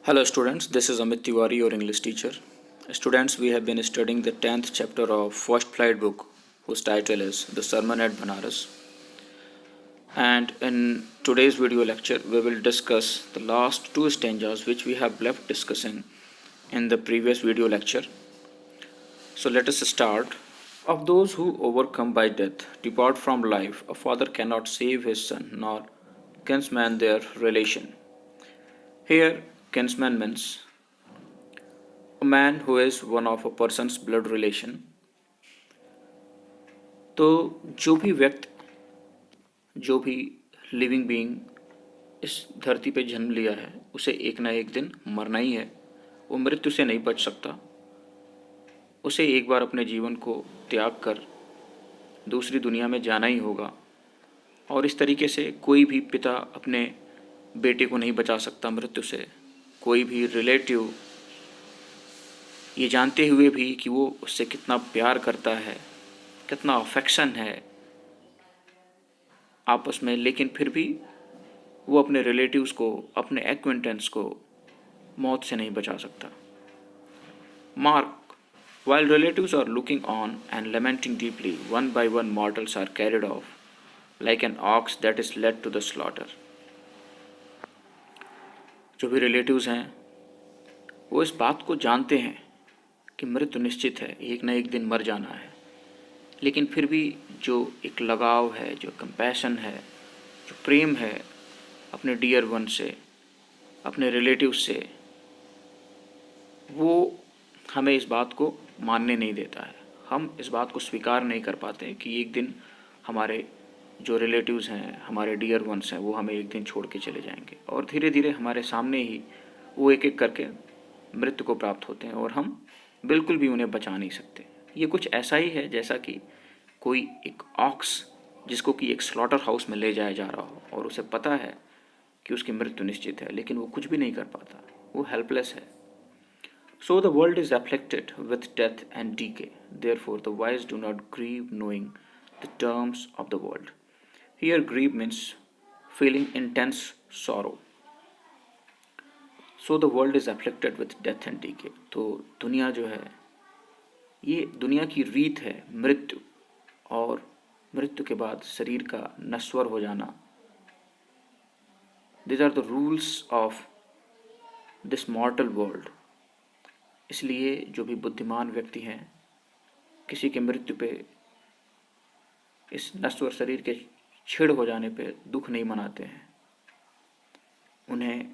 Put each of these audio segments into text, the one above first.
Hello students, this is Amit Tiwari, your English teacher. Students, we have been studying the 10th chapter of First Flight book, whose title is The Sermon at Banaras. And in today's video lecture, we will discuss the last two stanzas which we have left discussing in the previous video lecture. So let us start. Of those who overcome by death depart from life, a father cannot save his son, nor kinsman their relation. Here, kinsman means a man who is one of a person's blood relation. तो जो भी व्यक्ति जो भी living being इस धरती पे जन्म लिया है उसे एक ना एक दिन मरना ही है। वो मृत्यु से नहीं बच सकता। उसे एक बार अपने जीवन को त्याग कर दूसरी दुनिया में जाना ही होगा। और इस तरीके से कोई भी पिता अपने बेटे को नहीं बचा सकता मृत्यु से। कोई भी रिलेटिव ये जानते हुए भी कि वो उससे कितना प्यार करता है, कितना अफेक्शन है आपस में, लेकिन फिर भी वो अपने रिलेटिव्स को, अपने एक्वेंटेंस को मौत से नहीं बचा सकता। Mark, while relatives are looking on and lamenting deeply, one by one mortals are carried off, like an ox that is led to the slaughter. जो भी रिलेटिव्स हैं वो इस बात को जानते हैं कि मृत्यु निश्चित है, एक ना एक दिन मर जाना है, लेकिन फिर भी जो एक लगाव है, जो कंपैशन है, जो प्रेम है अपने डियर वन से, अपने रिलेटिव से, वो हमें इस बात को मानने नहीं देता है। हम इस बात को स्वीकार नहीं कर पाते कि एक दिन हमारे जो रिलेटिव्स हैं, हमारे डियर वंस हैं, वो हमें एक दिन छोड़ के चले जाएंगे और धीरे धीरे हमारे सामने ही वो एक एक करके मृत्यु को प्राप्त होते हैं और हम बिल्कुल भी उन्हें बचा नहीं सकते। ये कुछ ऐसा ही है जैसा कि कोई एक ऑक्स जिसको कि एक स्लॉटर हाउस में ले जाया जा रहा हो और उसे पता है कि उसकी मृत्यु निश्चित है, लेकिन वो कुछ भी नहीं कर पाता, वो हेल्पलेस है। So the world is afflicted with death and decay. Therefore the wise do not grieve knowing the terms of the world. Here grieve means feeling intense sorrow. So the world is afflicted with death and decay. तो दुनिया जो है ये दुनिया की रीत है मृत्यु और मृत्यु के बाद शरीर का नश्वर हो जाना। These are the rules of this mortal world. इसलिए जो भी बुद्धिमान व्यक्ति हैं किसी के मृत्यु पे, इस नश्वर शरीर के छीड़ हो जाने पे दुख नहीं मनाते हैं। उन्हें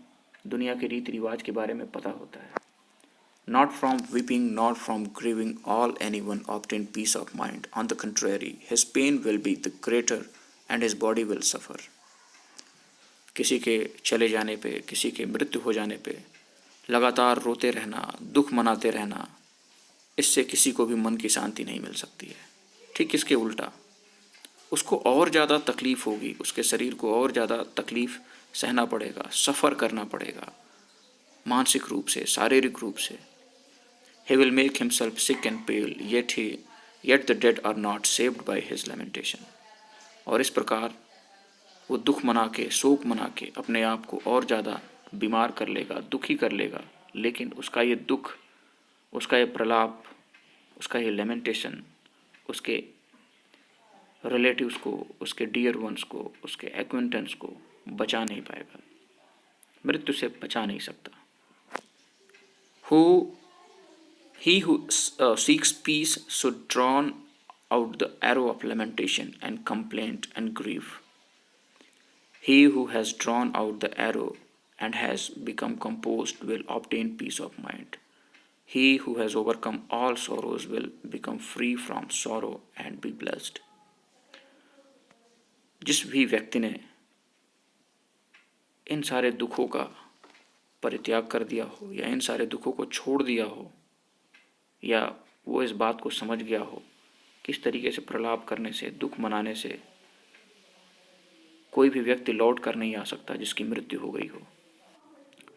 दुनिया के रीति रिवाज के बारे में पता होता है। Not from weeping nor from grieving all anyone obtain peace of mind. On the contrary, his pain will be the greater and his body will suffer. किसी के चले जाने पे, किसी के मृत्यु हो जाने पे लगातार रोते रहना, दुख मनाते रहना, इससे किसी को भी मन की शांति नहीं मिल सकती है। ठीक इसके उल्टा उसको और ज़्यादा तकलीफ़ होगी, उसके शरीर को और ज़्यादा तकलीफ़ सहना पड़ेगा, सफ़र करना पड़ेगा, मानसिक रूप से, शारीरिक रूप से। He will make himself sick and pale, yet the dead are not saved by his lamentation. और इस प्रकार वो दुख मना के, शोक मना के अपने आप को और ज़्यादा बीमार कर लेगा, दुखी कर लेगा, लेकिन उसका ये दुख, उसका ये प्रलाप, उसका ये लेमेंटेशन उसके रिलेटिव्स को, उसके डियर वंस को, उसके एक्वेंटेंस को बचा नहीं पाएगा, मृत्यु से बचा नहीं सकता। He who seeks peace should drawn out the arrow of lamentation and complaint and grief. He who has drawn out the arrow and has become composed will obtain peace of mind. He who has overcome all sorrows will become free from sorrow and be blessed. जिस भी व्यक्ति ने इन सारे दुखों का परित्याग कर दिया हो या इन सारे दुखों को छोड़ दिया हो, या वो इस बात को समझ गया हो किस तरीके से प्रलाप करने से, दुख मनाने से कोई भी व्यक्ति लौट कर नहीं आ सकता जिसकी मृत्यु हो गई हो,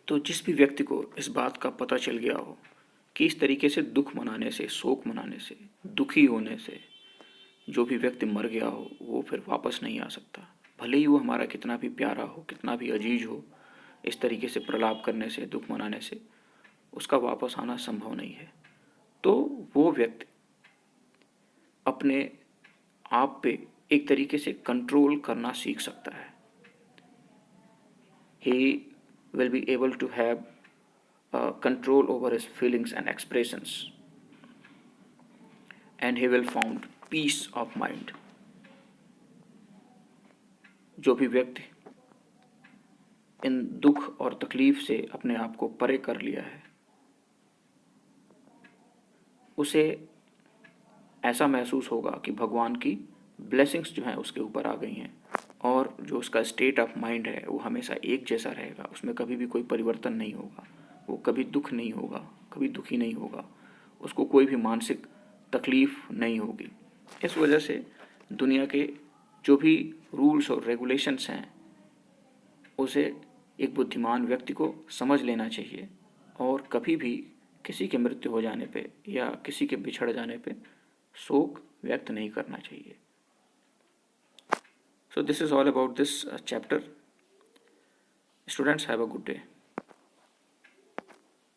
तो जिस भी व्यक्ति को इस बात का पता चल गया हो कि इस तरीके से दुख मनाने से, शोक मनाने से, दुखी होने से जो भी व्यक्ति मर गया हो वो फिर वापस नहीं आ सकता, भले ही वो हमारा कितना भी प्यारा हो, कितना भी अजीज हो, इस तरीके से प्रलाप करने से, दुख मनाने से उसका वापस आना संभव नहीं है। तो वो व्यक्ति अपने आप पे एक तरीके से कंट्रोल करना सीख सकता है। He will be able to have control over his feelings and expressions, and he will found peace of mind. जो भी व्यक्ति इन दुख और तकलीफ से अपने आप को परे कर लिया है, उसे ऐसा महसूस होगा कि भगवान की ब्लेसिंग्स जो हैं उसके ऊपर आ गई हैं, और जो उसका स्टेट ऑफ माइंड है वो हमेशा एक जैसा रहेगा, उसमें कभी भी कोई परिवर्तन नहीं होगा, वो कभी दुख नहीं होगा, कभी दुखी नहीं होगा, उसको कोई भी मानसिक तकलीफ नहीं होगी। इस वजह से दुनिया के जो भी रूल्स और रेगुलेशंस हैं उसे एक बुद्धिमान व्यक्ति को समझ लेना चाहिए, और कभी भी किसी के मृत्यु हो जाने पे या किसी के बिछड़ जाने पे शोक व्यक्त नहीं करना चाहिए। So this is all about this chapter. Students, have a good day.